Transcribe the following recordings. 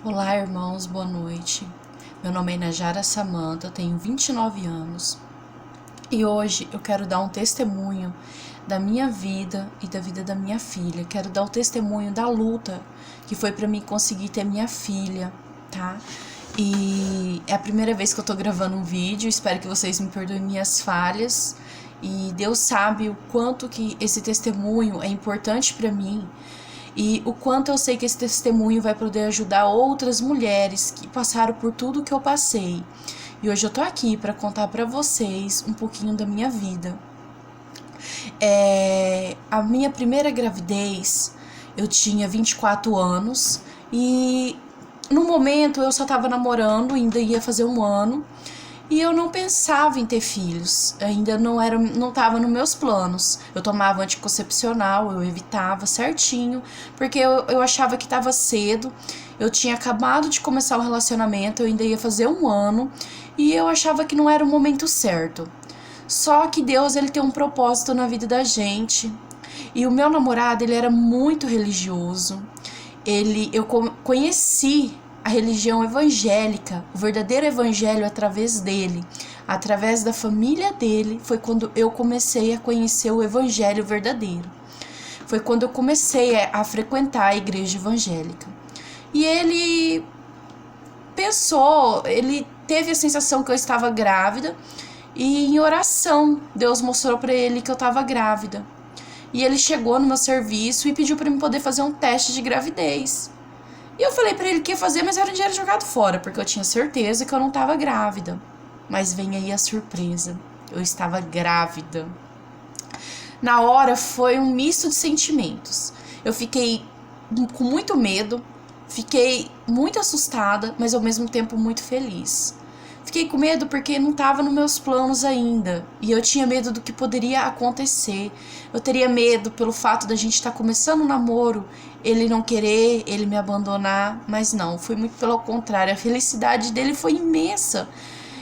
Olá, irmãos, boa noite. Meu nome é Najara Samanta, tenho 29 anos e hoje eu quero dar um testemunho da minha vida e da vida da minha filha. Quero dar o testemunho da luta que foi para mim conseguir ter minha filha, tá? E é a primeira vez que eu tô gravando um vídeo, espero que vocês me perdoem minhas falhas. E Deus sabe o quanto que esse testemunho é importante para mim e o quanto eu sei que esse testemunho vai poder ajudar outras mulheres que passaram por tudo que eu passei. E hoje eu tô aqui para contar para vocês um pouquinho da minha vida. A minha primeira gravidez, eu tinha 24 anos e no momento eu só tava namorando, ainda ia fazer um ano. E eu não pensava em ter filhos, ainda não estava nos meus planos. Eu tomava anticoncepcional, eu evitava certinho, porque eu achava que estava cedo. Eu tinha acabado de começar o relacionamento, eu ainda ia fazer um ano, e eu achava que não era o momento certo. Só que Deus, ele tem um propósito na vida da gente. E o meu namorado, ele era muito religioso. Eu conheci a religião evangélica, o verdadeiro evangelho através dele, através da família dele, foi quando eu comecei a conhecer o evangelho verdadeiro. Foi quando eu comecei a frequentar a igreja evangélica. E ele ele teve a sensação que eu estava grávida, e em oração Deus mostrou para ele que eu estava grávida. E ele chegou no meu serviço e pediu para mim poder fazer um teste de gravidez. E eu falei pra ele que ia fazer, mas era um dinheiro jogado fora, porque eu tinha certeza que eu não tava grávida. Mas vem aí a surpresa. Eu estava grávida. Na hora foi um misto de sentimentos. Eu fiquei com muito medo, fiquei muito assustada, mas ao mesmo tempo muito feliz. Fiquei com medo porque não estava nos meus planos ainda. E eu tinha medo do que poderia acontecer. Eu teria medo pelo fato da gente estar começando um namoro, ele não querer, ele me abandonar. Mas não, foi muito pelo contrário. A felicidade dele foi imensa.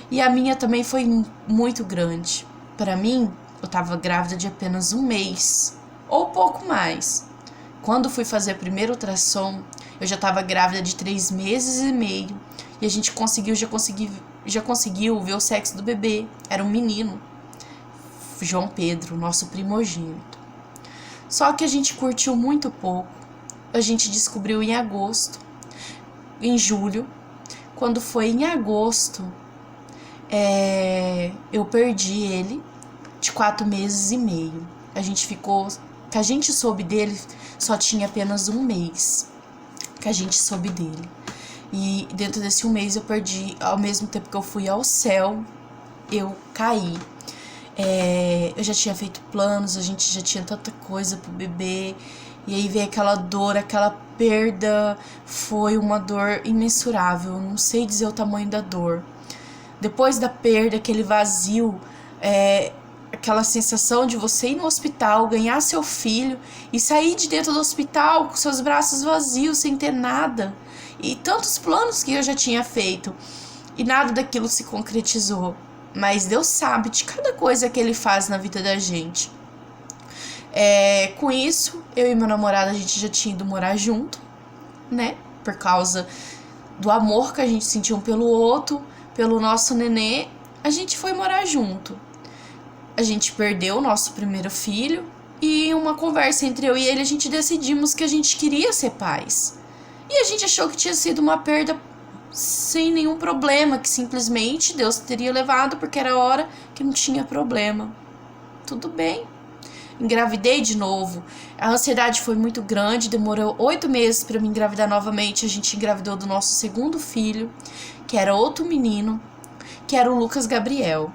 E a minha também foi muito grande. Para mim, eu estava grávida de apenas um mês. Ou pouco mais. Quando fui fazer o primeiro ultrassom, eu já estava grávida de 3 meses e meio. E a gente já conseguiu ver o sexo do bebê. Era um menino. João Pedro, nosso primogênito. Só que a gente curtiu muito pouco. A gente descobriu em agosto. Em julho. Quando foi em agosto, eu perdi ele de 4 meses e meio. A gente ficou... Que a gente soube dele só tinha apenas um mês. Que a gente soube dele. E dentro desse um mês eu perdi, ao mesmo tempo que eu fui ao céu, eu caí. Eu já tinha feito planos, a gente já tinha tanta coisa pro bebê. E aí veio aquela dor, aquela perda, foi uma dor imensurável. Eu não sei dizer o tamanho da dor. Depois da perda, aquele vazio, aquela sensação de você ir no hospital, ganhar seu filho e sair de dentro do hospital com seus braços vazios, sem ter nada. E tantos planos que eu já tinha feito e nada daquilo se concretizou. Mas Deus sabe de cada coisa que Ele faz na vida da gente. Com isso, eu e meu namorado, a gente já tinha ido morar junto, né? Por causa do amor que a gente sentiu um pelo outro, pelo nosso nenê, a gente foi morar junto. A gente perdeu o nosso primeiro filho e em uma conversa entre eu e ele, a gente decidimos que a gente queria ser pais. E a gente achou que tinha sido uma perda sem nenhum problema, que simplesmente Deus teria levado porque era hora que não tinha problema. Tudo bem. Engravidei de novo. A ansiedade foi muito grande, demorou 8 meses para me engravidar novamente. A gente engravidou do nosso segundo filho, que era outro menino, que era o Lucas Gabriel.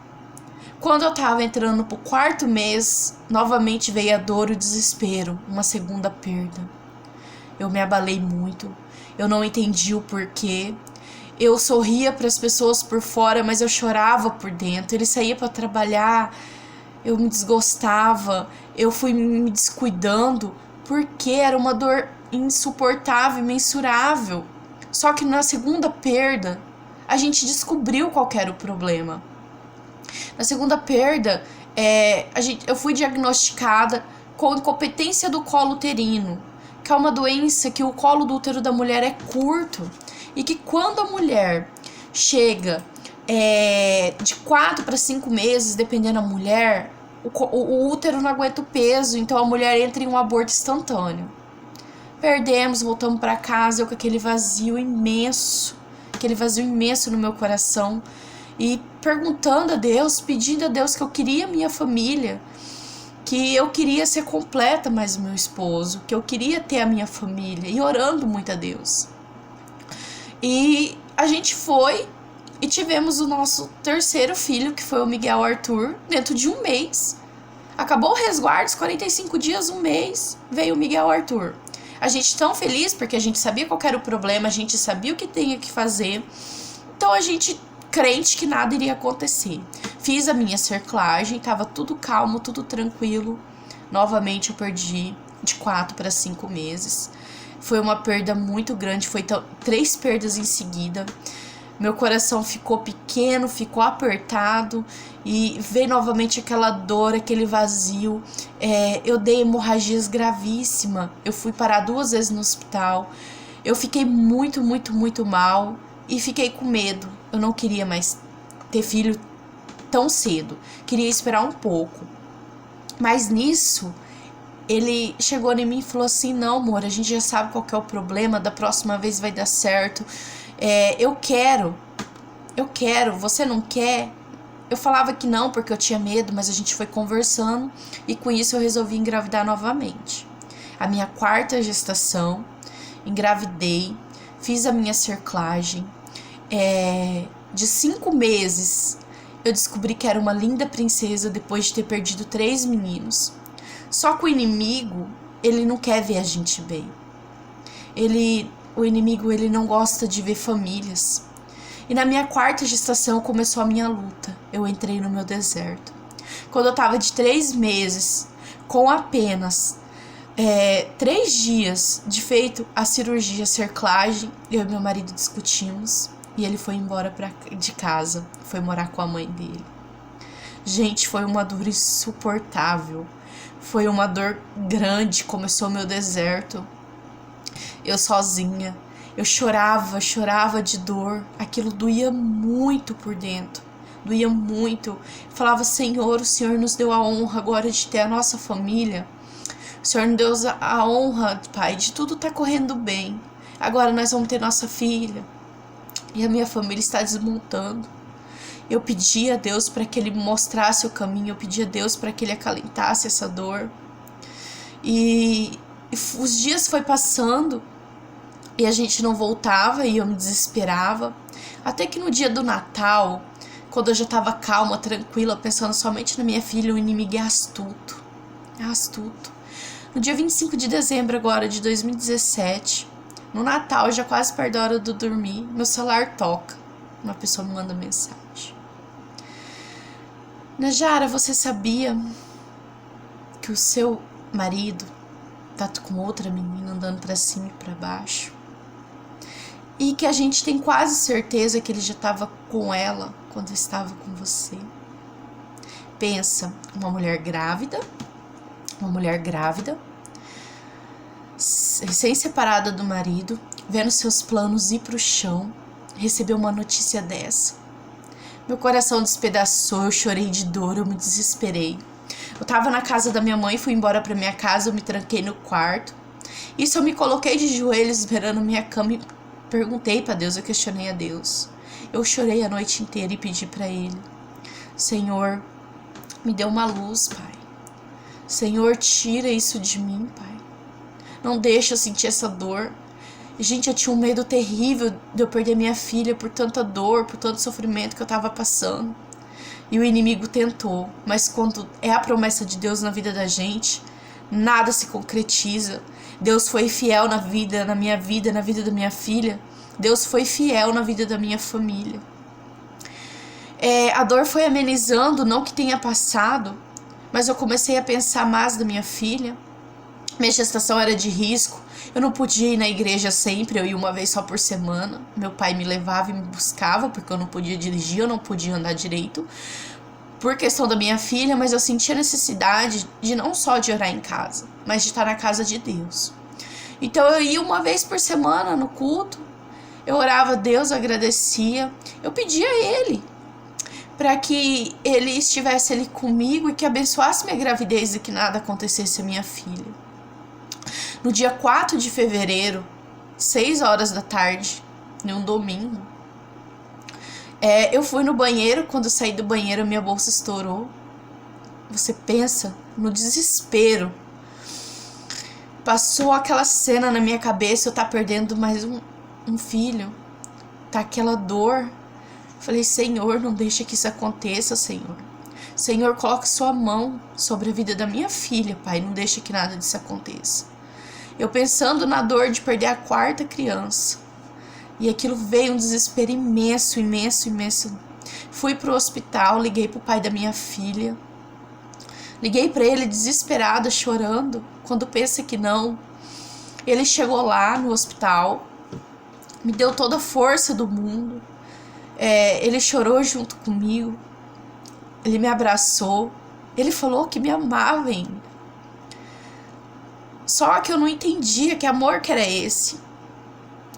Quando eu tava entrando pro 4º mês, novamente veio a dor e o desespero, uma segunda perda. Eu me abalei muito, eu não entendi o porquê. Eu sorria para as pessoas por fora, mas eu chorava por dentro. Ele saía para trabalhar, eu me desgostava, eu fui me descuidando, porque era uma dor insuportável, imensurável. Só que na segunda perda, a gente descobriu qual era o problema. Na segunda perda, eu fui diagnosticada com incompetência do colo uterino, que é uma doença que o colo do útero da mulher é curto E que quando a mulher chega de 4 para 5 meses, dependendo da mulher, o útero não aguenta o peso, então a mulher entra em um aborto instantâneo. Perdemos, voltamos para casa, eu com aquele vazio imenso no meu coração, e perguntando a Deus, pedindo a Deus que eu queria minha família, que eu queria ser completa mais o meu esposo, que eu queria ter a minha família, e orando muito a Deus. E a gente foi e tivemos o nosso terceiro filho, que foi o Miguel Arthur, dentro de um mês. Acabou o resguardo, 45 dias, um mês, veio o Miguel Arthur. A gente tão feliz porque a gente sabia qual era o problema, a gente sabia o que tinha que fazer. Então a gente crente que nada iria acontecer. Fiz a minha cerclagem, tava tudo calmo, tudo tranquilo. Novamente eu perdi de 4 para 5 meses. Foi uma perda muito grande, foi 3 perdas em seguida. Meu coração ficou pequeno, ficou apertado e veio novamente aquela dor, aquele vazio. Eu dei hemorragias gravíssimas. Eu fui parar 2 vezes no hospital. Eu fiquei muito, muito, muito mal e fiquei com medo. Eu não queria mais ter filho tão cedo. Queria esperar um pouco. Mas nisso, ele chegou em mim e falou assim: não, amor, a gente já sabe qual que é o problema, da próxima vez vai dar certo. Eu quero, você não quer? Eu falava que não, porque eu tinha medo, mas a gente foi conversando e com isso eu resolvi engravidar novamente. A minha 4ª gestação, engravidei, fiz a minha cerclagem. De 5 meses, eu descobri que era uma linda princesa depois de ter perdido 3 meninos. Só que o inimigo, ele não quer ver a gente bem. O inimigo, ele não gosta de ver famílias. E na minha 4ª gestação começou a minha luta. Eu entrei no meu deserto. Quando eu tava de 3 meses, com apenas 3 dias de feito a cirurgia, a cerclagem, eu e meu marido discutimos. E ele foi embora de casa, foi morar com a mãe dele. Gente, foi uma dor insuportável. Foi uma dor grande, começou o meu deserto. Eu sozinha, eu chorava de dor. Aquilo doía muito por dentro, doía muito. Eu falava: Senhor, o Senhor nos deu a honra agora de ter a nossa família. O Senhor nos deu a honra, Pai, de tudo tá correndo bem. Agora nós vamos ter nossa filha. E a minha família está desmontando. Eu pedi a Deus para que Ele mostrasse o caminho. Eu pedi a Deus para que Ele acalentasse essa dor. E os dias foi passando e a gente não voltava e eu me desesperava. Até que no dia do Natal, quando eu já estava calma, tranquila, pensando somente na minha filha, o inimigo é astuto. É astuto. No dia 25 de dezembro agora de 2017, no Natal, já quase perto da hora de dormir, meu celular toca. Uma pessoa me manda mensagem: Najara, você sabia que o seu marido tá com outra menina andando pra cima e pra baixo? E que a gente tem quase certeza que ele já tava com ela quando estava com você. Pensa, uma mulher grávida, recém-separada do marido, vendo seus planos ir pro chão, recebeu uma notícia dessa. Meu coração despedaçou, eu chorei de dor, eu me desesperei. Eu tava na casa da minha mãe, fui embora pra minha casa, eu me tranquei no quarto. Isso, eu me coloquei de joelhos esperando minha cama e perguntei pra Deus, eu questionei a Deus. Eu chorei a noite inteira e pedi pra Ele: Senhor, me dê uma luz, Pai. Senhor, tira isso de mim, Pai. Não deixa eu sentir essa dor. Gente, eu tinha um medo terrível de eu perder minha filha por tanta dor, por tanto sofrimento que eu tava passando. E o inimigo tentou, mas quando é a promessa de Deus na vida da gente, nada se concretiza. Deus foi fiel na minha vida, na vida da minha filha. Deus foi fiel na vida da minha família. A dor foi amenizando, não que tenha passado, mas eu comecei a pensar mais da minha filha. Minha gestação era de risco. Eu não podia ir na igreja sempre, eu ia uma vez só por semana. Meu pai me levava e me buscava, porque eu não podia dirigir, eu não podia andar direito, por questão da minha filha, mas eu sentia necessidade de não só de orar em casa, mas de estar na casa de Deus. Então eu ia uma vez por semana no culto, Eu orava a Deus, agradecia. Eu pedia a Ele para que Ele estivesse ali comigo e que abençoasse minha gravidez e que nada acontecesse à minha filha. No dia 4 de fevereiro, 6 horas da tarde, em um domingo, eu fui no banheiro. Quando eu saí do banheiro, minha bolsa estourou. Você pensa no desespero. Passou aquela cena na minha cabeça, eu tá perdendo mais um filho. Tá aquela dor. Falei, Senhor, não deixa que isso aconteça, Senhor. Senhor, coloque sua mão sobre a vida da minha filha, Pai. Não deixa que nada disso aconteça. Eu pensando na dor de perder a 4ª criança. E aquilo veio um desespero imenso, imenso, imenso. Fui pro hospital, liguei pro pai da minha filha. Liguei pra ele desesperada, chorando. Quando pensa que não. Ele chegou lá no hospital. Me deu toda a força do mundo. Ele chorou junto comigo. Ele me abraçou. Ele falou que me amava ainda. Só que eu não entendia que amor que era esse.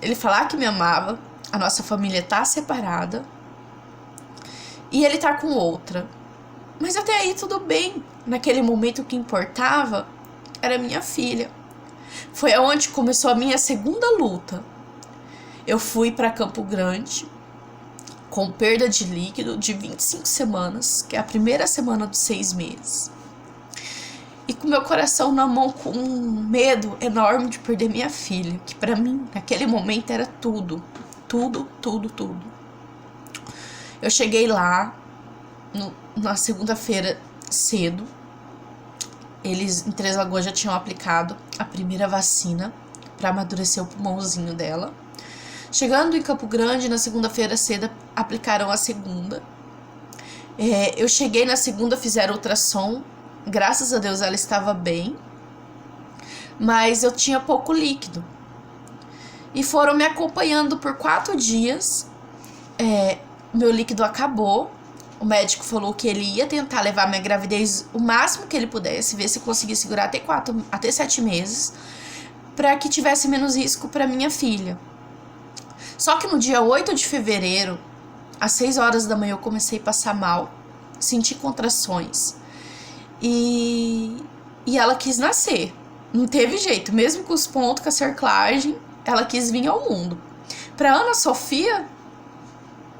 Ele falar que me amava. A nossa família tá separada. E ele tá com outra. Mas até aí tudo bem. Naquele momento o que importava era minha filha. Foi aonde começou a minha segunda luta. Eu fui para Campo Grande com perda de líquido de 25 semanas, que é a primeira semana dos 6 meses. E com meu coração na mão, com um medo enorme de perder minha filha, que para mim, naquele momento, era tudo. Tudo, tudo, tudo. Eu cheguei lá na segunda-feira cedo. Eles em Três Lagoas já tinham aplicado a primeira vacina para amadurecer o pulmãozinho dela. Chegando em Campo Grande, na segunda-feira cedo, aplicaram a segunda. Eu cheguei na segunda, fizeram ultrassom. Graças a Deus ela estava bem. Mas eu tinha pouco líquido. E foram me acompanhando por 4 dias. Meu líquido acabou. O médico falou que ele ia tentar levar minha gravidez o máximo que ele pudesse, ver se conseguia segurar até 7 meses, para que tivesse menos risco para minha filha. Só que no dia 8 de fevereiro, às 6 horas da manhã, eu comecei a passar mal, senti contrações. E ela quis nascer. Não teve jeito, mesmo com os pontos, com a cerclagem, ela quis vir ao mundo. Para Ana Sofia,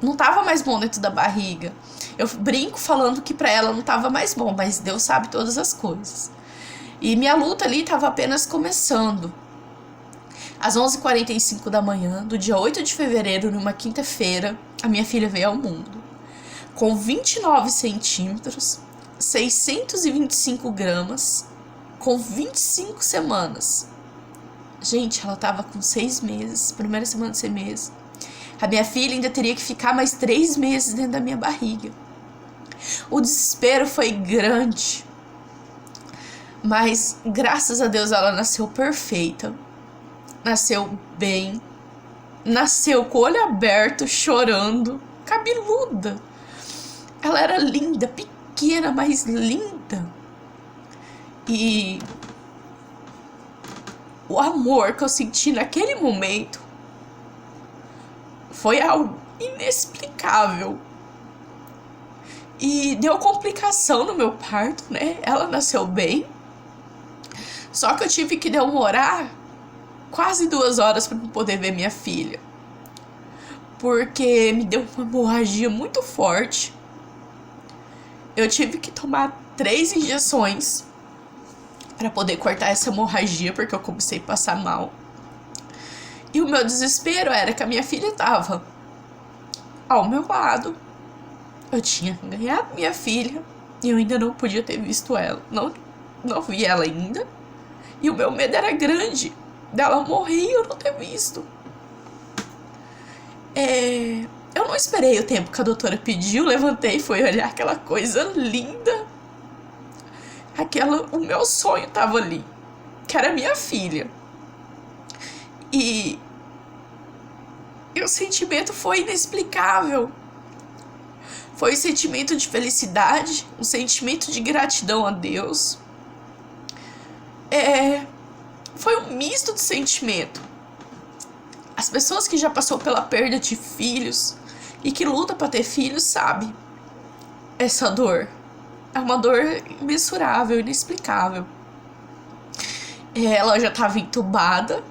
não tava mais bom dentro da barriga. Eu brinco falando que pra ela não tava mais bom, mas Deus sabe todas as coisas. E minha luta ali tava apenas começando. Às 11h45 da manhã, do dia 8 de fevereiro, numa quinta-feira, a minha filha veio ao mundo. Com 29 centímetros, 625 gramas, com 25 semanas. Gente, ela tava com 6 meses, primeira semana de 6 meses. A minha filha ainda teria que ficar mais 3 meses dentro da minha barriga. O desespero foi grande. Mas, graças a Deus, ela nasceu perfeita. Nasceu bem. Nasceu com o olho aberto, chorando. Cabeluda. Ela era linda, pequena, mas linda. E o amor que eu senti naquele momento foi algo inexplicável. E deu complicação no meu parto, né? Ela nasceu bem. Só que eu tive que demorar quase 2 horas para poder ver minha filha. Porque me deu uma hemorragia muito forte. Eu tive que tomar 3 injeções para poder cortar essa hemorragia, porque eu comecei a passar mal. E o meu desespero era que a minha filha estava ao meu lado. Eu tinha ganhado minha filha e eu ainda não podia ter visto ela. Não vi ela ainda. E o meu medo era grande dela morrer e eu não ter visto. Eu não esperei o tempo que a doutora pediu. Levantei e fui olhar aquela coisa linda. O meu sonho estava ali, que era minha filha. E o sentimento foi inexplicável. Foi um sentimento de felicidade, um sentimento de gratidão a Deus. Foi um misto de sentimento. A As pessoas que já passou pela perda de filhos e que luta para ter filhos sabe essa dor. É uma dor imensurável, inexplicável. Ela já estava entubada.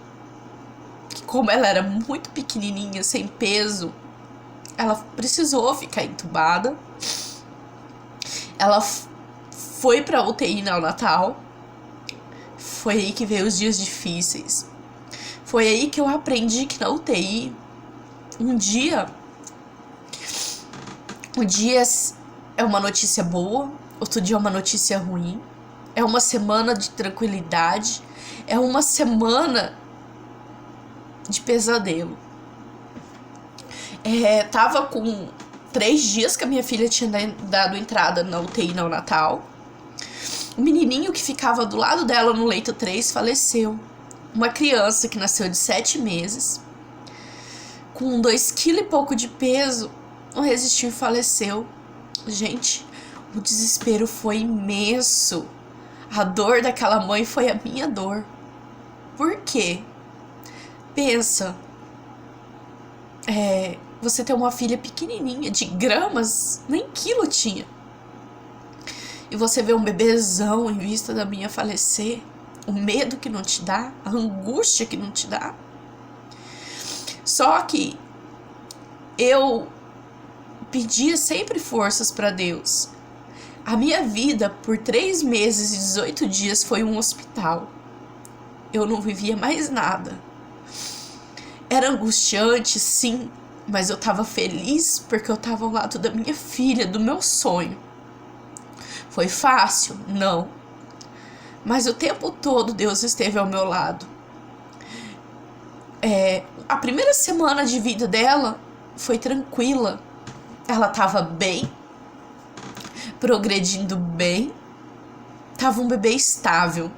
Como ela era muito pequenininha, sem peso, ela precisou ficar entubada. Ela foi pra UTI neonatal. Foi aí que veio os dias difíceis. Foi aí que eu aprendi que na UTI, um dia é uma notícia boa, outro dia é uma notícia ruim. É uma semana de tranquilidade, é uma semana de pesadelo. Tava com 3 dias que a minha filha tinha dado entrada na UTI neonatal. O menininho que ficava do lado dela no leito 3 faleceu. Uma criança que nasceu de 7 meses, com 2 kg e pouco de peso, não resistiu e faleceu. Gente, o desespero foi imenso. A dor daquela mãe foi a minha dor. Por quê? Pensa, você tem uma filha pequenininha, de gramas, nem quilo tinha. E você vê um bebezão em vista da minha falecer. O medo que não te dá, a angústia que não te dá. Só que eu pedia sempre forças para Deus. A minha vida por 3 meses e 18 dias foi um hospital. Eu não vivia mais nada. Era angustiante, sim, mas eu tava feliz porque eu tava ao lado da minha filha, do meu sonho. Foi fácil? Não. Mas o tempo todo Deus esteve ao meu lado. A primeira semana de vida dela foi tranquila. Ela tava bem, progredindo bem, tava um bebê estável.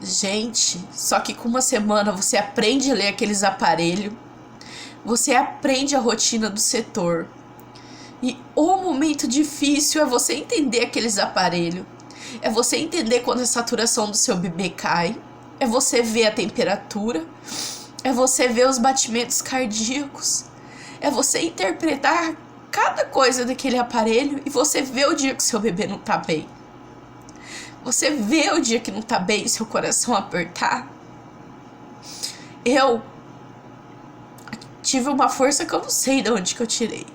Gente, só que com uma semana você aprende a ler aqueles aparelhos, você aprende a rotina do setor. E o momento difícil é você entender aqueles aparelhos, é você entender quando a saturação do seu bebê cai, é você ver a temperatura, é você ver os batimentos cardíacos, é você interpretar cada coisa daquele aparelho e você vê o dia que seu bebê não tá bem. Você vê o dia que não tá bem e seu coração apertar. Eu tive uma força que eu não sei de onde que eu tirei.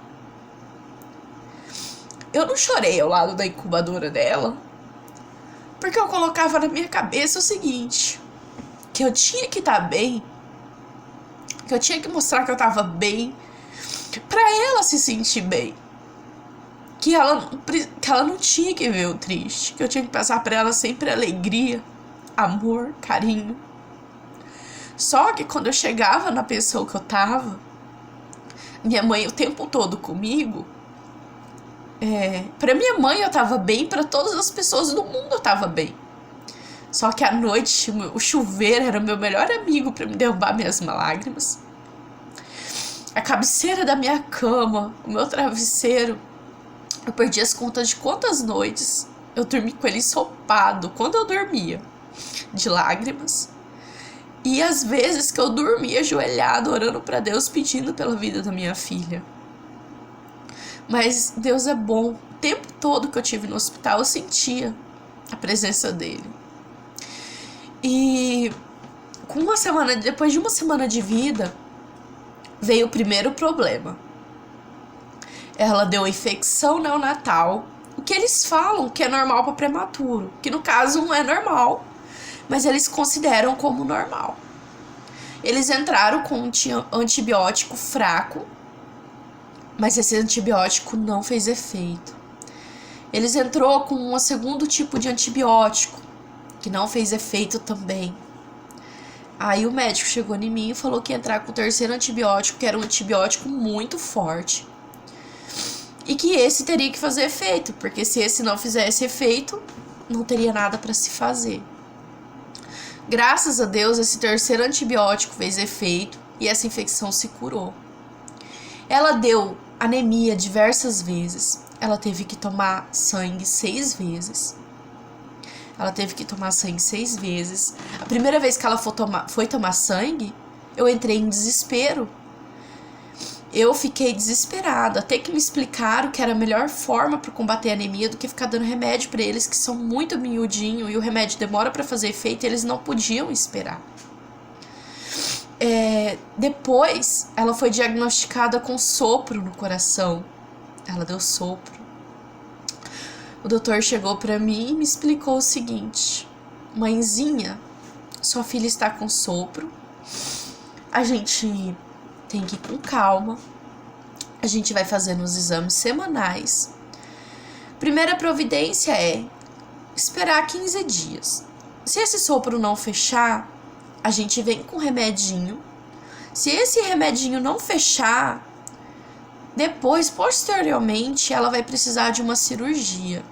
Eu não chorei ao lado da incubadora dela, porque eu colocava na minha cabeça o seguinte, que eu tinha que estar bem, que eu tinha que mostrar que eu tava bem, pra ela se sentir bem. Que ela não tinha que ver o triste, que eu tinha que passar pra ela sempre alegria, amor, carinho. Só que quando eu chegava na pensão que eu tava, minha mãe o tempo todo comigo, pra minha mãe eu tava bem, pra todas as pessoas do mundo eu tava bem. Só que à noite o chuveiro era o meu melhor amigo pra me derrubar minhas lágrimas. A cabeceira da minha cama, o meu travesseiro, eu perdi as contas de quantas noites eu dormi com ele ensopado quando eu dormia, de lágrimas. E às vezes que eu dormia ajoelhado, orando para Deus, pedindo pela vida da minha filha. Mas Deus é bom. O tempo todo que eu tive no hospital, eu sentia a presença dele. E depois de uma semana de vida, veio o primeiro problema. Ela deu infecção neonatal, o que eles falam que é normal para prematuro, que no caso não é normal, mas eles consideram como normal. Eles entraram com um antibiótico fraco, mas esse antibiótico não fez efeito. Eles entrou com um segundo tipo de antibiótico, que não fez efeito também. Aí o médico chegou em mim e falou que ia entrar com o terceiro antibiótico, que era um antibiótico muito forte. E que esse teria que fazer efeito, porque se esse não fizesse efeito, não teria nada para se fazer. Graças a Deus, esse terceiro antibiótico fez efeito e essa infecção se curou. Ela deu anemia diversas vezes. Ela teve que tomar sangue 6 vezes. A primeira vez que ela foi tomar sangue, Eu entrei em desespero. Eu fiquei desesperada, até que me explicaram que era a melhor forma para combater a anemia do que ficar dando remédio para eles, que são muito miudinho e o remédio demora para fazer efeito e eles não podiam esperar. Depois, ela foi diagnosticada com sopro no coração. Ela deu sopro. O doutor chegou para mim e me explicou o seguinte: mãezinha, sua filha está com sopro. A gente tem que ir com calma. A gente vai fazendo os exames semanais. Primeira providência é esperar 15 dias. Se esse sopro não fechar, a gente vem com remedinho. Se esse remedinho não fechar, depois, posteriormente, ela vai precisar de uma cirurgia.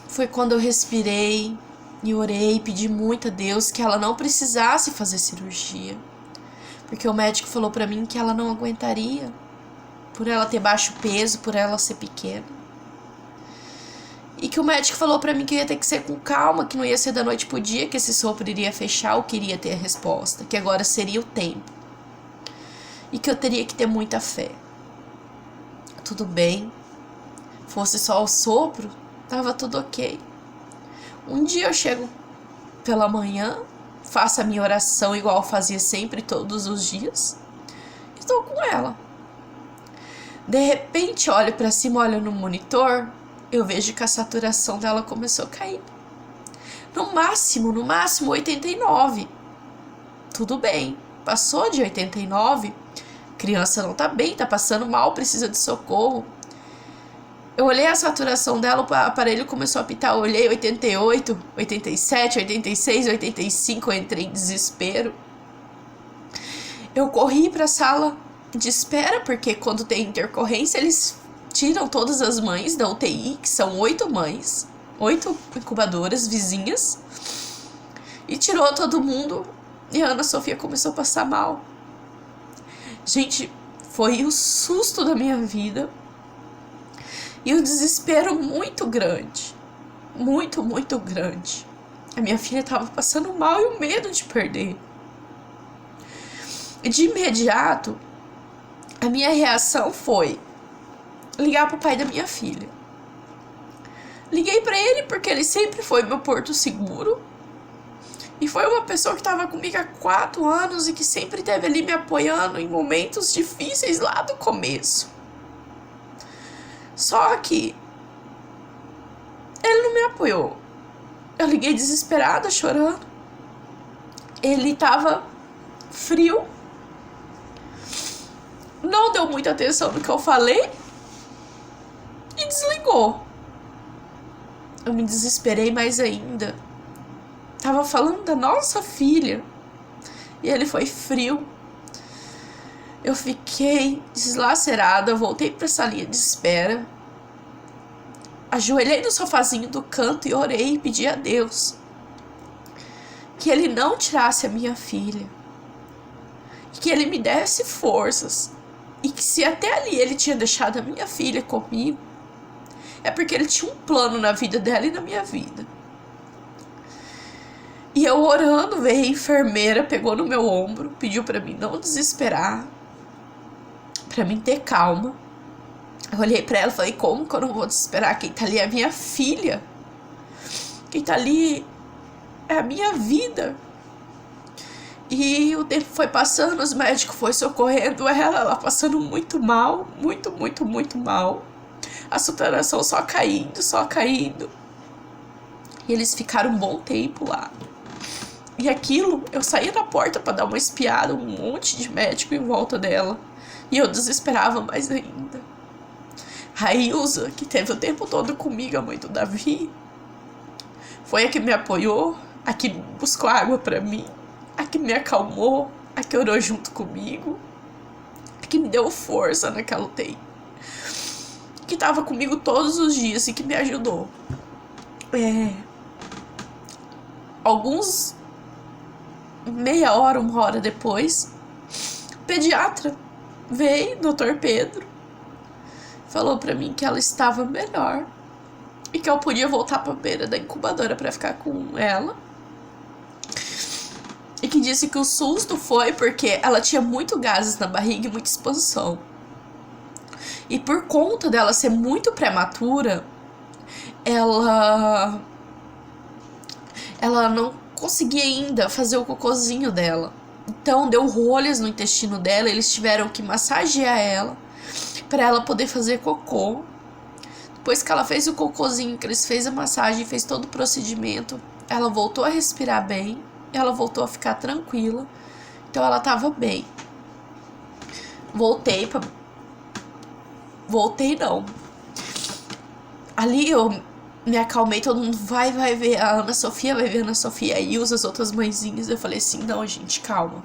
Foi quando eu respirei e orei, pedi muito a Deus que ela não precisasse fazer cirurgia. Porque o médico falou pra mim que ela não aguentaria, por ela ter baixo peso, por ela ser pequena. E que o médico falou pra mim que ia ter que ser com calma, que não ia ser da noite pro dia, que esse sopro iria fechar ou queria ter a resposta, que agora seria o tempo. E que eu teria que ter muita fé. Tudo bem. Fosse só o sopro, tava tudo ok. Um dia eu chego pela manhã, faço a minha oração igual eu fazia sempre, todos os dias, e estou com ela. De repente, olho pra cima, olho no monitor, eu vejo que a saturação dela começou a cair. No máximo 89. Tudo bem. Passou de 89, criança não tá bem, tá passando mal, precisa de socorro. Eu olhei a saturação dela, o aparelho começou a apitar, eu olhei 88, 87, 86, 85, eu entrei em desespero. Eu corri pra sala de espera, porque quando tem intercorrência, eles tiram todas as mães da UTI, que são 8 mães, 8 incubadoras vizinhas, e tirou todo mundo, e a Ana Sofia começou a passar mal. Gente, foi o susto da minha vida. E um desespero muito grande. Muito, muito grande. A minha filha estava passando mal e o medo de perder. E de imediato, a minha reação foi ligar pro pai da minha filha. Liguei para ele porque ele sempre foi meu porto seguro. E foi uma pessoa que estava comigo há 4 anos e que sempre esteve ali me apoiando em momentos difíceis lá do começo. Só que ele não me apoiou. Eu liguei desesperada, chorando. Ele tava frio. Não deu muita atenção no que eu falei. E desligou. Eu me desesperei mais ainda. Tava falando da nossa filha. E ele foi frio. Eu fiquei deslacerada, voltei pra salinha de espera. Ajoelhei no sofazinho do canto e orei e pedi a Deus que Ele não tirasse a minha filha. Que Ele me desse forças. E que se até ali Ele tinha deixado a minha filha comigo, é porque Ele tinha um plano na vida dela e na minha vida. E eu orando, veio a enfermeira, pegou no meu ombro, pediu pra mim não desesperar, pra mim ter calma. Eu olhei pra ela e falei, como que eu não vou desesperar? Quem tá ali é a minha filha. Quem tá ali é a minha vida. E o tempo foi passando, os médicos foram socorrendo ela passando muito mal, muito, muito, muito mal. A saturação só caindo, só caindo. E eles ficaram um bom tempo lá. E aquilo, eu saía da porta pra dar uma espiada, um monte de médico em volta dela. E eu desesperava mais ainda. A Ilza, que teve o tempo todo comigo, a mãe do Davi, foi a que me apoiou, a que buscou água pra mim, a que me acalmou, a que orou junto comigo, a que me deu força naquela UTI, que tava comigo todos os dias e que me ajudou. Meia hora, 1 hora depois, o pediatra veio, Dr. Pedro, falou pra mim que ela estava melhor e que eu podia voltar pra beira da incubadora pra ficar com ela e que disse que o susto foi porque ela tinha muito gases na barriga e muita expansão. E por conta dela ser muito prematura, ela não conseguia ainda fazer o cocôzinho dela. Então deu rolhas no intestino dela, eles tiveram que massagear ela para ela poder fazer cocô. Depois que ela fez o cocôzinho, que eles fez a massagem, fez todo o procedimento, ela voltou a respirar bem, ela voltou a ficar tranquila. Então ela tava bem. Voltei não. Ali eu me acalmei, todo mundo vai ver a Ana Sofia, vai ver a Ana Sofia. Aí usa as outras mãezinhas. Eu falei assim, não, gente, calma.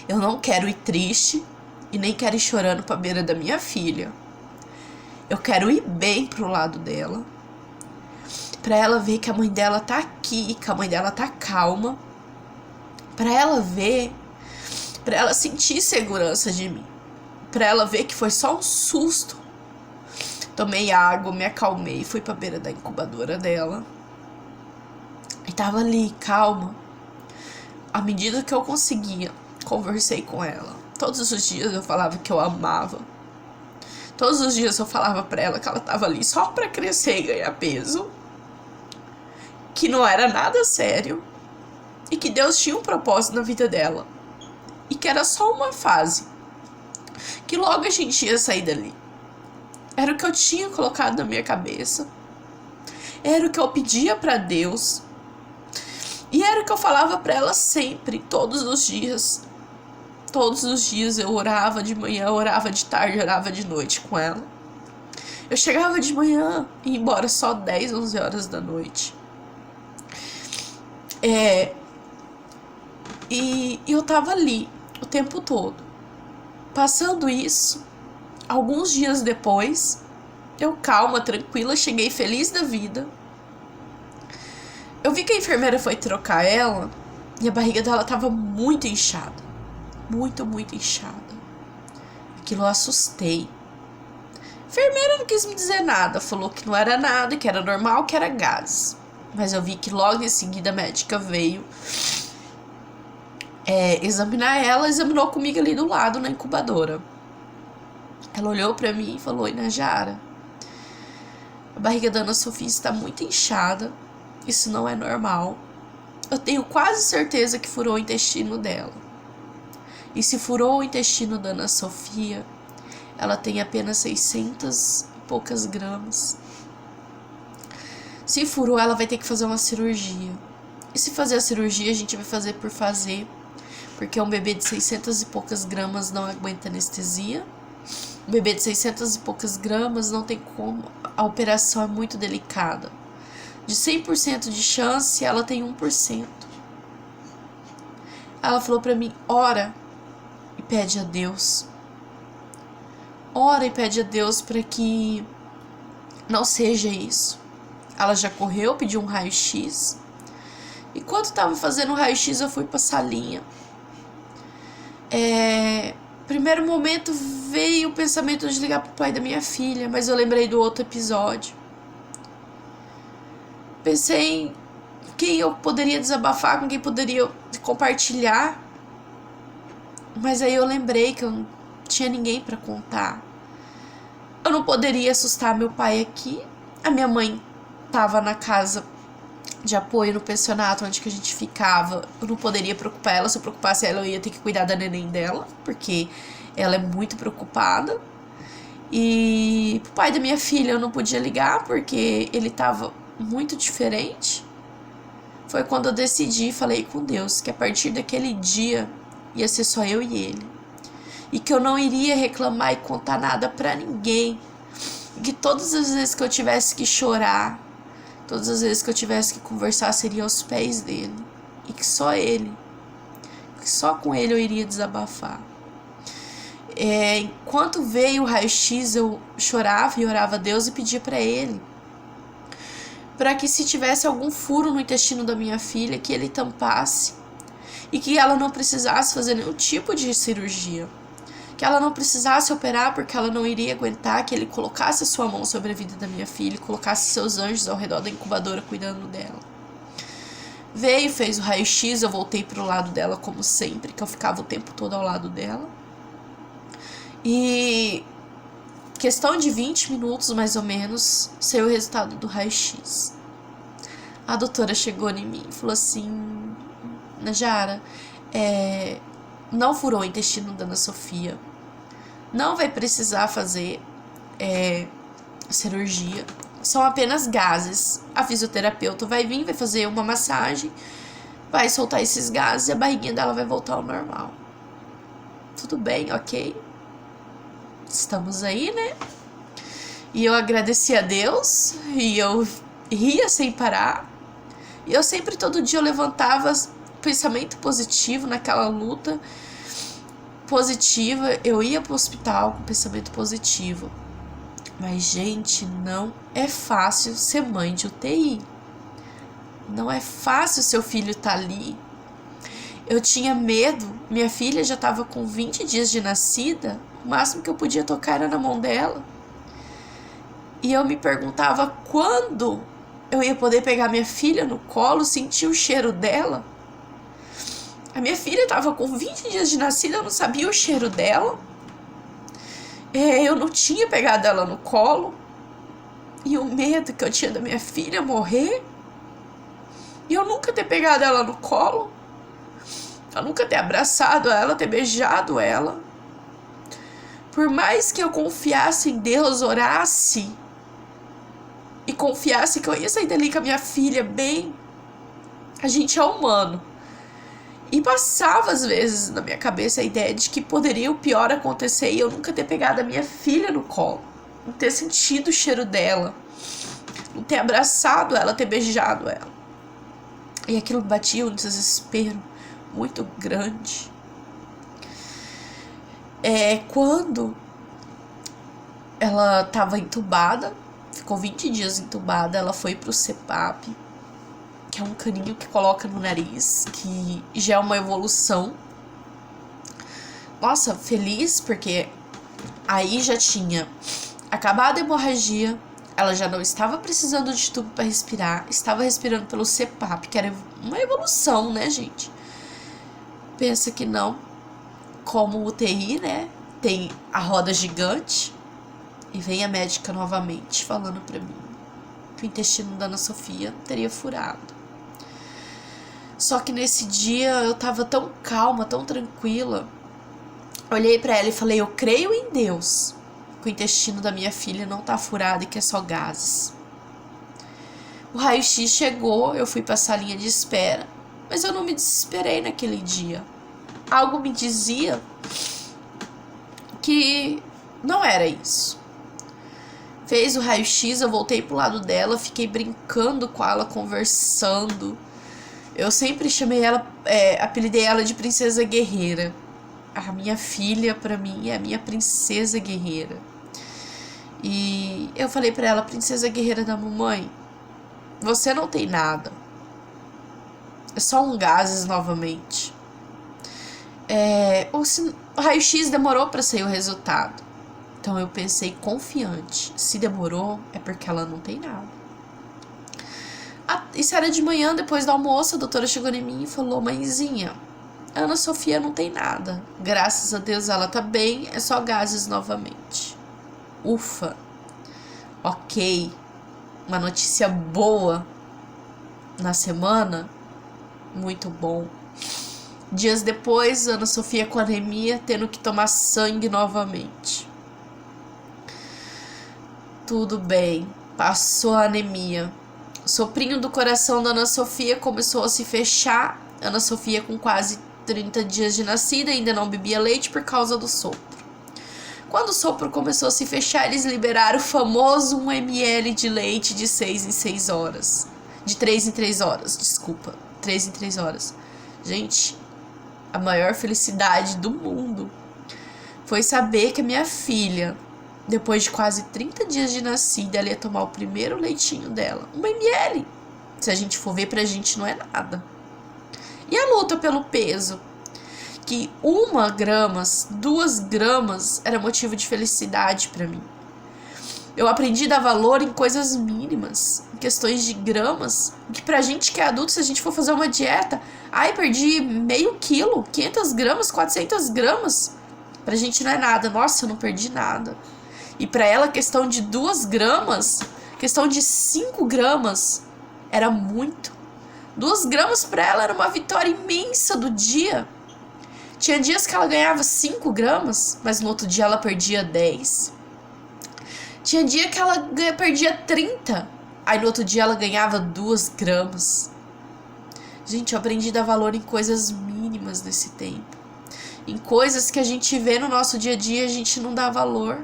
Eu não quero ir triste e nem quero ir chorando pra beira da minha filha. Eu quero ir bem pro lado dela, pra ela ver que a mãe dela tá aqui, que a mãe dela tá calma, pra ela ver, pra ela sentir segurança de mim, pra ela ver que foi só um susto. Tomei água, me acalmei, fui pra beira da incubadora dela e tava ali, calma. À medida que eu conseguia, conversei com ela. Todos os dias eu falava que eu amava. Todos os dias eu falava pra ela que ela tava ali só pra crescer e ganhar peso, que não era nada sério e que Deus tinha um propósito na vida dela e que era só uma fase, que logo a gente ia sair dali. Era o que eu tinha colocado na minha cabeça, era o que eu pedia pra Deus e era o que eu falava pra ela sempre, todos os dias. Todos os dias eu orava de manhã, orava de tarde, orava de noite com ela. Eu chegava de manhã e ia embora só 10, 11 horas da noite. E eu tava ali o tempo todo. Passando isso, alguns dias depois, eu calma, tranquila, cheguei feliz da vida. Eu vi que a enfermeira foi trocar ela e a barriga dela tava muito inchada. Muito inchada. Aquilo eu assustei. A enfermeira não quis me dizer nada, falou que não era nada, que era normal, que era gases. Mas eu vi que logo em seguida a médica veio examinar ela, examinou comigo ali do lado na incubadora. Ela olhou pra mim e falou, Inajara, a barriga da Ana Sofia está muito inchada, isso não é normal. Eu tenho quase certeza que furou o intestino dela. E se furou o intestino da Ana Sofia, ela tem apenas 600 e poucas gramas. Se furou, ela vai ter que fazer uma cirurgia. E se fazer a cirurgia, a gente vai fazer por fazer, porque um bebê de 600 e poucas gramas não aguenta anestesia. Um bebê de 600 e poucas gramas não tem como, a operação é muito delicada. De 100% de chance, ela tem 1%. Ela falou pra mim, ora e pede a Deus. Ora e pede a Deus para que não seja isso. Ela já correu, pediu um raio-x. E quando estava fazendo o raio-x, eu fui pra salinha. Primeiro momento veio o pensamento de ligar pro pai da minha filha, mas eu lembrei do outro episódio. Pensei em quem eu poderia desabafar, com quem poderia compartilhar. Mas aí eu lembrei que eu não tinha ninguém pra contar. Eu não poderia assustar meu pai aqui. A minha mãe tava na casa de apoio, no pensionato onde que a gente ficava. Eu não poderia preocupar ela. Se eu preocupasse ela, eu ia ter que cuidar da neném dela, porque ela é muito preocupada. E pro pai da minha filha eu não podia ligar, porque ele tava muito diferente. Foi quando eu decidi e falei com Deus que a partir daquele dia ia ser só eu e ele. E que eu não iria reclamar e contar nada pra ninguém. E que todas as vezes que eu tivesse que chorar, todas as vezes que eu tivesse que conversar, seria aos pés dele. E que só ele, que só com ele eu iria desabafar. Enquanto veio o raio-x, eu chorava e orava a Deus e pedia pra ele, para que se tivesse algum furo no intestino da minha filha, que ele tampasse. E que ela não precisasse fazer nenhum tipo de cirurgia. Que ela não precisasse operar porque ela não iria aguentar, que ele colocasse a sua mão sobre a vida da minha filha, colocasse seus anjos ao redor da incubadora cuidando dela. Veio, fez o raio-x, eu voltei pro lado dela como sempre, que eu ficava o tempo todo ao lado dela. E questão de 20 minutos, mais ou menos, saiu o resultado do raio-x. A doutora chegou em mim e falou assim: Najara, não furou o intestino da Ana Sofia. Não vai precisar fazer cirurgia. São apenas gases. A fisioterapeuta vai vir, vai fazer uma massagem, vai soltar esses gases e a barriguinha dela vai voltar ao normal. Tudo bem, ok? Estamos aí, né? E eu agradeci a Deus e eu ria sem parar. E eu sempre, todo dia, eu levantava pensamento positivo naquela luta positiva. Eu ia pro hospital com pensamento positivo. Mas, gente, não é fácil ser mãe de UTI. Não é fácil seu filho tá ali. Eu tinha medo. Minha filha já estava com 20 dias de nascida. O máximo que eu podia tocar era na mão dela. E eu me perguntava quando eu ia poder pegar minha filha no colo, sentir o cheiro dela. A minha filha estava com 20 dias de nascida, eu não sabia o cheiro dela. Eu não tinha pegado ela no colo. E o medo que eu tinha da minha filha morrer. E eu nunca ter pegado ela no colo. Eu nunca ter abraçado ela, ter beijado ela. Por mais que eu confiasse em Deus, orasse e confiasse que eu ia sair dali com a minha filha bem, a gente é humano. E passava às vezes na minha cabeça a ideia de que poderia o pior acontecer e eu nunca ter pegado a minha filha no colo, não ter sentido o cheiro dela, não ter abraçado ela, ter beijado ela. E aquilo batia um desespero muito grande. Quando ela estava entubada, ficou 20 dias entubada, ela foi pro CPAP, que é um caninho que coloca no nariz, que já é uma evolução. Nossa, feliz, porque aí já tinha acabado a hemorragia, ela já não estava precisando de tubo para respirar, estava respirando pelo CPAP, que era uma evolução, né, gente? Pensa que não, como UTI, né, tem a roda gigante, e vem a médica novamente falando pra mim que o intestino da Ana Sofia teria furado. Só que nesse dia eu tava tão calma, tão tranquila. Olhei pra ela e falei: eu creio em Deus que o intestino da minha filha não tá furado e que é só gases. O raio-x chegou, eu fui pra salinha de espera, mas eu não me desesperei naquele dia. Algo me dizia que não era isso. Fez o raio-x, eu voltei pro lado dela, fiquei brincando com ela, conversando. Eu sempre chamei ela, apelidei ela de Princesa Guerreira. A minha filha, pra mim, é a minha princesa guerreira. E eu falei pra ela: Princesa Guerreira da mamãe, você não tem nada. É só um gases novamente. O raio-x demorou pra sair o resultado. Então eu pensei confiante, se demorou é porque ela não tem nada. Isso era de manhã, depois do almoço, a doutora chegou em mim e falou: mãezinha, a Ana Sofia não tem nada. Graças a Deus ela tá bem, é só gases novamente. Ufa, ok, uma notícia boa na semana, muito bom. Dias depois, a Ana Sofia com anemia, tendo que tomar sangue novamente. Tudo bem, passou a anemia. O soprinho do coração da Ana Sofia começou a se fechar. Ana Sofia com quase 30 dias de nascida, ainda não bebia leite por causa do sopro. Quando o sopro começou a se fechar, eles liberaram o famoso 1 ml de leite de 6 em 6 horas. De 3 em 3 horas, desculpa. 3 em 3 horas. Gente, a maior felicidade do mundo foi saber que a minha filha, depois de quase 30 dias de nascida, ela ia tomar o primeiro leitinho dela. 1 ml. Se a gente for ver, pra gente não é nada. E a luta pelo peso? Que 1 grama, 2 gramas era motivo de felicidade pra mim. Eu aprendi a dar valor em coisas mínimas, em questões de gramas, que pra gente que é adulto, se a gente for fazer uma dieta, ai, perdi meio quilo, 500 gramas, 400 gramas, pra gente não é nada. Nossa, eu não perdi nada. E pra ela, questão de 2 gramas, questão de 5 gramas, era muito. 2 gramas pra ela era uma vitória imensa do dia. Tinha dias que ela ganhava 5 gramas, mas no outro dia ela perdia 10. Tinha dia que ela perdia 30, aí no outro dia ela ganhava 2 gramas. Gente, eu aprendi a dar valor em coisas mínimas nesse tempo. Em coisas que a gente vê no nosso dia a dia, a gente não dá valor.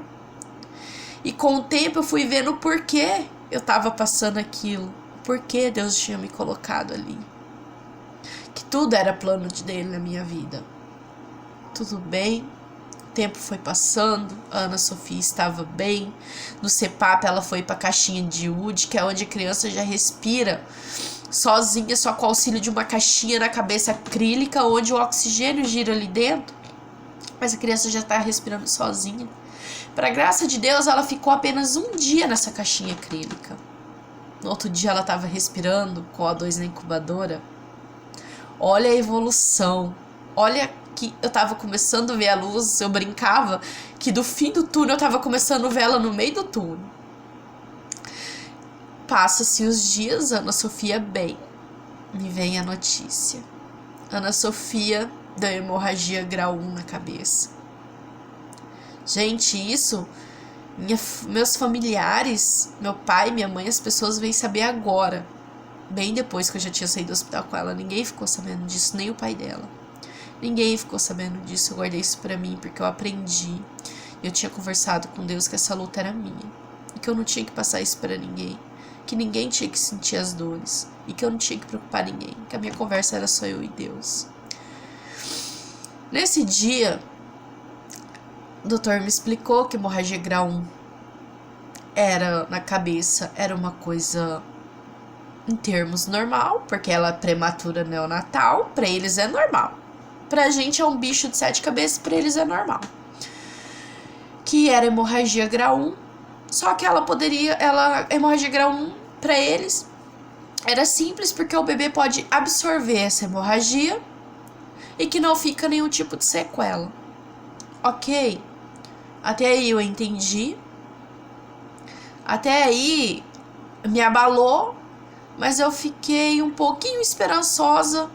E com o tempo eu fui vendo o porquê eu tava passando aquilo. Por que Deus tinha me colocado ali. Que tudo era plano dele na minha vida. Tudo bem, o tempo foi passando, a Ana Sofia estava bem. No CPAP ela foi para a caixinha de UD, que é onde a criança já respira sozinha, só com o auxílio de uma caixinha na cabeça acrílica, onde o oxigênio gira ali dentro. Mas a criança já está respirando sozinha. Para graça de Deus, ela ficou apenas um dia nessa caixinha acrílica. No outro dia ela estava respirando com O2 na incubadora. Olha a evolução. Olha que eu tava começando a ver a luz, eu brincava que do fim do túnel eu tava começando a ver ela no meio do túnel. Passa-se os dias, Ana Sofia bem. Me vem a notícia. Ana Sofia deu hemorragia grau 1 na cabeça. Gente, isso, meus familiares, meu pai, minha mãe, as pessoas vêm saber agora. Bem depois que eu já tinha saído do hospital com ela, ninguém ficou sabendo disso, nem o pai dela. Ninguém ficou sabendo disso, eu guardei isso pra mim porque eu aprendi. Eu tinha conversado com Deus que essa luta era minha. E que eu não tinha que passar isso pra ninguém. Que ninguém tinha que sentir as dores. E que eu não tinha que preocupar ninguém. Que a minha conversa era só eu e Deus. Nesse dia, o doutor me explicou que hemorragia grau 1 era na cabeça, era uma coisa em termos normal, porque ela é prematura neonatal, pra eles é normal. Pra gente é um bicho de 7 cabeças, pra eles é normal. Que era hemorragia grau 1, só que hemorragia grau 1 pra eles era simples, porque o bebê pode absorver essa hemorragia e que não fica nenhum tipo de sequela. Ok, até aí eu entendi. Até aí me abalou, mas eu fiquei um pouquinho esperançosa,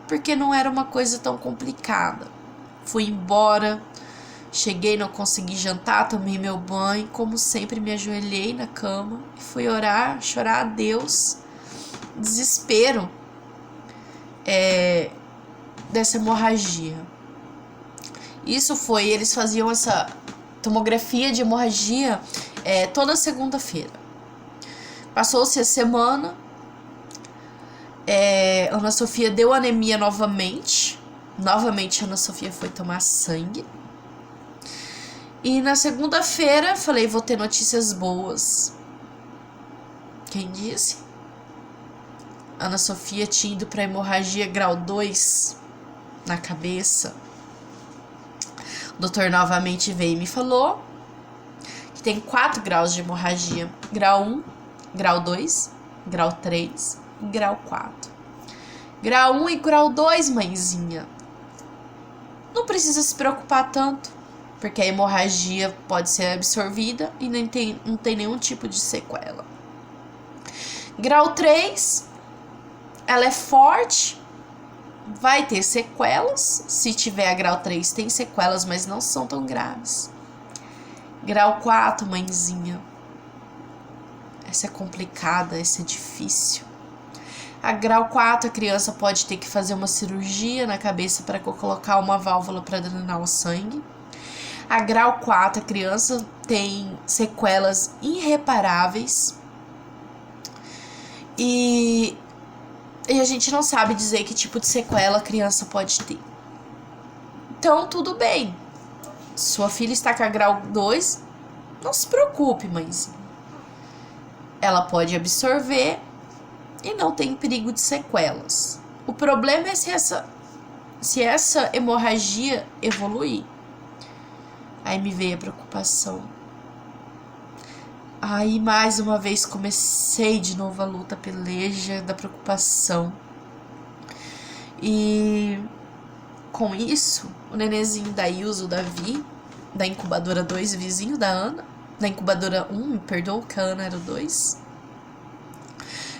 porque não era uma coisa tão complicada. Fui embora, cheguei, não consegui jantar, tomei meu banho, como sempre me ajoelhei na cama e fui orar, chorar a Deus. Desespero dessa hemorragia. Isso foi, eles faziam essa tomografia de hemorragia toda segunda-feira. Passou-se a semana, Ana Sofia deu anemia novamente. Novamente, Ana Sofia foi tomar sangue. E na segunda-feira, falei, vou ter notícias boas. Quem disse? Ana Sofia tinha ido para hemorragia grau 2 na cabeça. O doutor novamente veio e me falou que tem 4 graus de hemorragia. Grau 1, grau 2, grau 3 e grau 4. Grau 1 e grau 2, mãezinha. Não precisa se preocupar tanto, porque a hemorragia pode ser absorvida e não tem nenhum tipo de sequela. Grau 3, ela é forte, vai ter sequelas. Se tiver a grau 3, tem sequelas, mas não são tão graves. Grau 4, mãezinha. Essa é complicada, essa é difícil. A grau 4, a criança pode ter que fazer uma cirurgia na cabeça para colocar uma válvula para drenar o sangue. A grau 4, a criança tem sequelas irreparáveis. E a gente não sabe dizer que tipo de sequela a criança pode ter. Então, tudo bem. Sua filha está com a grau 2, não se preocupe, mãezinha. Ela pode absorver e não tem perigo de sequelas. O problema é se essa hemorragia evoluir. Aí me veio a preocupação. Aí, mais uma vez, comecei de novo a luta, a peleja da preocupação. E com isso, o nenenzinho da Ilza, o Davi, da incubadora 2, vizinho da Ana, da incubadora 1, me perdoa, que a Ana era o 2.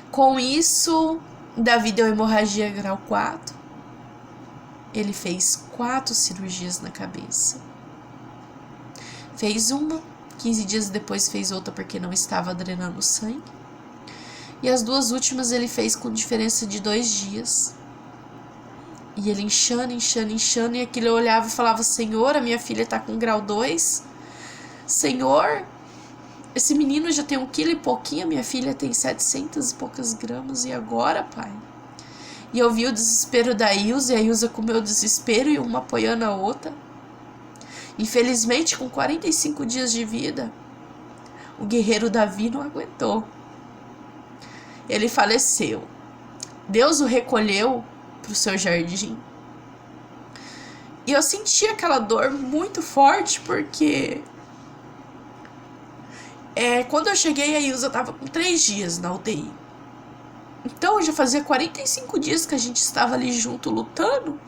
Com isso, Davi deu hemorragia grau 4. Ele fez 4 cirurgias na cabeça. Fez uma, 15 dias depois fez outra porque não estava drenando sangue. E as 2 últimas ele fez com diferença de 2 dias. E ele inchando, e aquilo eu olhava e falava: Senhor, a minha filha tá com grau 2. Senhor, esse menino já tem 1 quilo e pouquinho, a minha filha tem 700 e poucas gramas, e agora, pai? E eu vi o desespero da Ilza, e a Ilza com o meu desespero, e uma apoiando a outra. Infelizmente, com 45 dias de vida, o guerreiro Davi não aguentou. Ele faleceu. Deus o recolheu para o seu jardim. E eu senti aquela dor muito forte, porque quando eu cheguei, a Ilza estava com 3 dias na UTI. Então já fazia 45 dias que a gente estava ali junto lutando.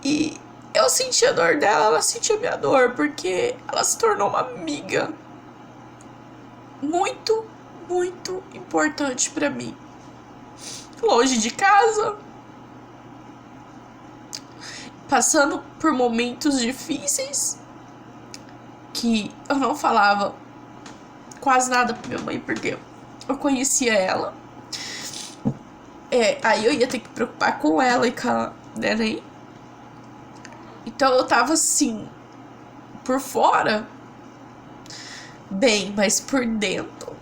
E eu sentia a dor dela, ela sentia a minha dor, porque ela se tornou uma amiga muito, muito importante para mim. Longe de casa, passando por momentos difíceis, que eu não falava quase nada pra minha mãe, porque eu conhecia ela. Aí eu ia ter que preocupar com ela e com a neném. Então eu tava assim, por fora, bem, mas por dentro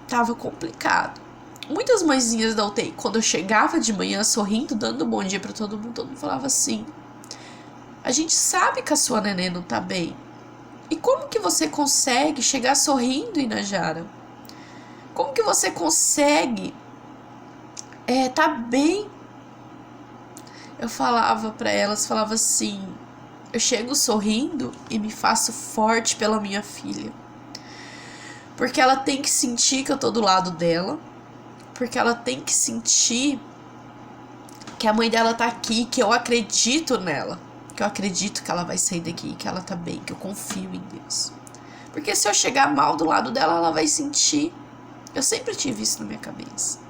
tava complicado. Muitas mãezinhas da UTI, quando eu chegava de manhã sorrindo, dando bom dia pra todo mundo falava assim: a gente sabe que a sua neném não tá bem. E como que você consegue chegar sorrindo, Inajara? Como que você consegue tá bem? Eu falava pra elas, falava assim: eu chego sorrindo e me faço forte pela minha filha. Porque ela tem que sentir que eu tô do lado dela. Porque ela tem que sentir que a mãe dela tá aqui, que eu acredito nela. Que eu acredito que ela vai sair daqui, que ela tá bem, que eu confio em Deus. Porque se eu chegar mal do lado dela, ela vai sentir. Eu sempre tive isso na minha cabeça.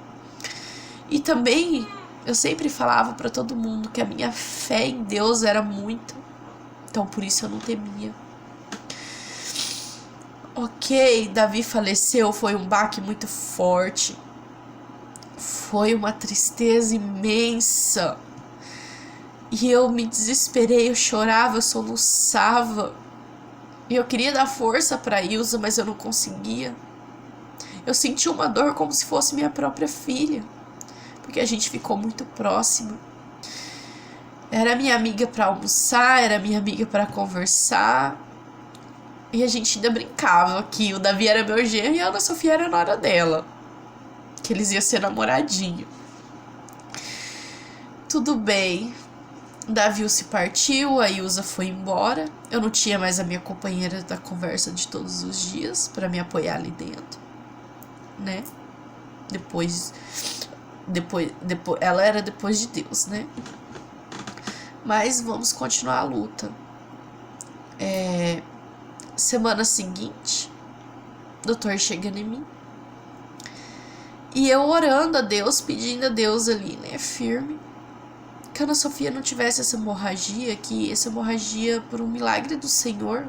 E também, eu sempre falava pra todo mundo que a minha fé em Deus era muita. Então, por isso eu não temia. Ok, Davi faleceu, foi um baque muito forte. Foi uma tristeza imensa. E eu me desesperei, eu chorava, eu soluçava. E eu queria dar força pra Ilza, mas eu não conseguia. Eu senti uma dor como se fosse minha própria filha. Porque a gente ficou muito próxima. Era minha amiga pra almoçar, era minha amiga pra conversar. E a gente ainda brincava que o Davi era meu genro e a Ana Sofia era a nora dela. Que eles iam ser namoradinho. Tudo bem. Davi se partiu, a Ilza foi embora. Eu não tinha mais a minha companheira da conversa de todos os dias pra me apoiar ali dentro, né? Depois ela era depois de Deus, né? Mas vamos continuar a luta. Semana seguinte, o doutor chega em mim. E eu orando a Deus, pedindo a Deus ali, né, firme, que a Ana Sofia não tivesse essa hemorragia, que essa hemorragia, por um milagre do Senhor,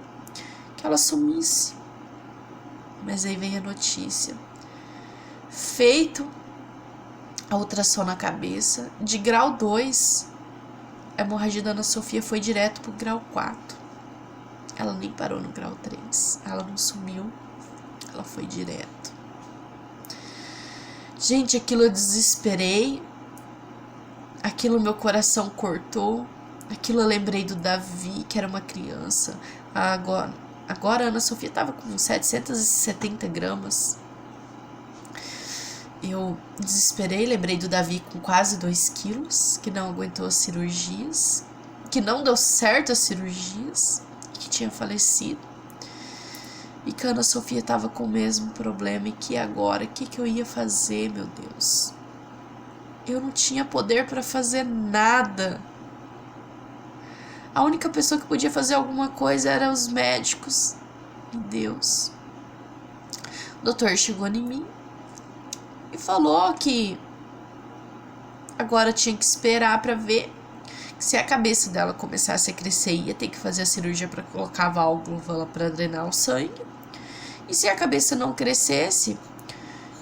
que ela sumisse. Mas aí vem a notícia. Feito a ultrassom na cabeça, de grau 2, a hemorragia da Ana Sofia foi direto pro grau 4. Ela nem parou no grau 3. Ela não sumiu, ela foi direto. Gente, aquilo eu desesperei. Aquilo meu coração cortou. Aquilo eu lembrei do Davi, que era uma criança. Agora a Ana Sofia tava com 770 gramas. Eu desesperei, lembrei do Davi com quase 2 quilos, que não aguentou as cirurgias, que não deu certo as cirurgias, que tinha falecido. E que a Ana Sofia tava com o mesmo problema. E que agora, o que eu ia fazer, meu Deus? Eu não tinha poder para fazer nada. A única pessoa que podia fazer alguma coisa eram os médicos e Deus. O doutor chegou em mim e falou que agora tinha que esperar para ver que se a cabeça dela começasse a crescer, ia ter que fazer a cirurgia para colocar a válvula para drenar o sangue. E se a cabeça não crescesse,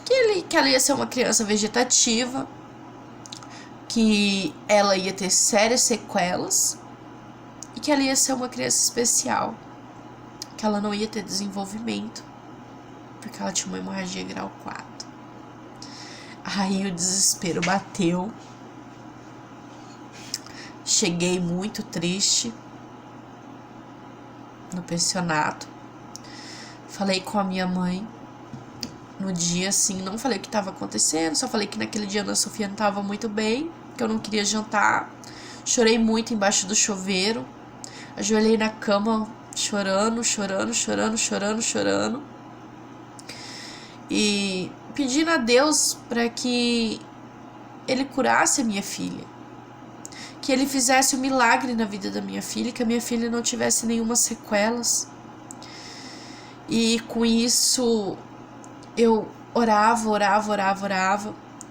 que ela ia ser uma criança vegetativa, que ela ia ter sérias sequelas e que ela ia ser uma criança especial, que ela não ia ter desenvolvimento, porque ela tinha uma hemorragia grau 4. Aí o desespero bateu. Cheguei muito triste no pensionato. Falei com a minha mãe no dia, assim, não falei o que estava acontecendo, só falei que naquele dia a Ana Sofia não estava muito bem, que eu não queria jantar. Chorei muito embaixo do chuveiro. Ajoelhei na cama chorando. E pedindo a Deus para que Ele curasse a minha filha. Que Ele fizesse um milagre na vida da minha filha, que a minha filha não tivesse nenhuma sequelas. E com isso eu orava.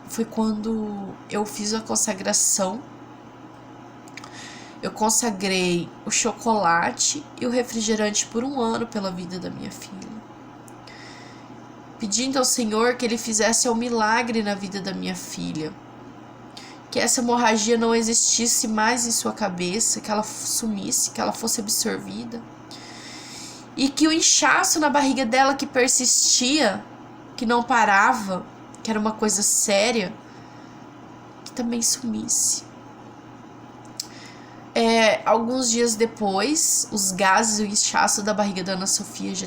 Foi quando eu fiz a consagração. Eu consagrei o chocolate e o refrigerante por 1 ano pela vida da minha filha, pedindo ao Senhor que Ele fizesse um milagre na vida da minha filha, que essa hemorragia não existisse mais em sua cabeça, que ela sumisse, que ela fosse absorvida, e que o inchaço na barriga dela que persistia, que não parava, que era uma coisa séria, que também sumisse. Alguns dias depois, os gases e o inchaço da barriga da Ana Sofia já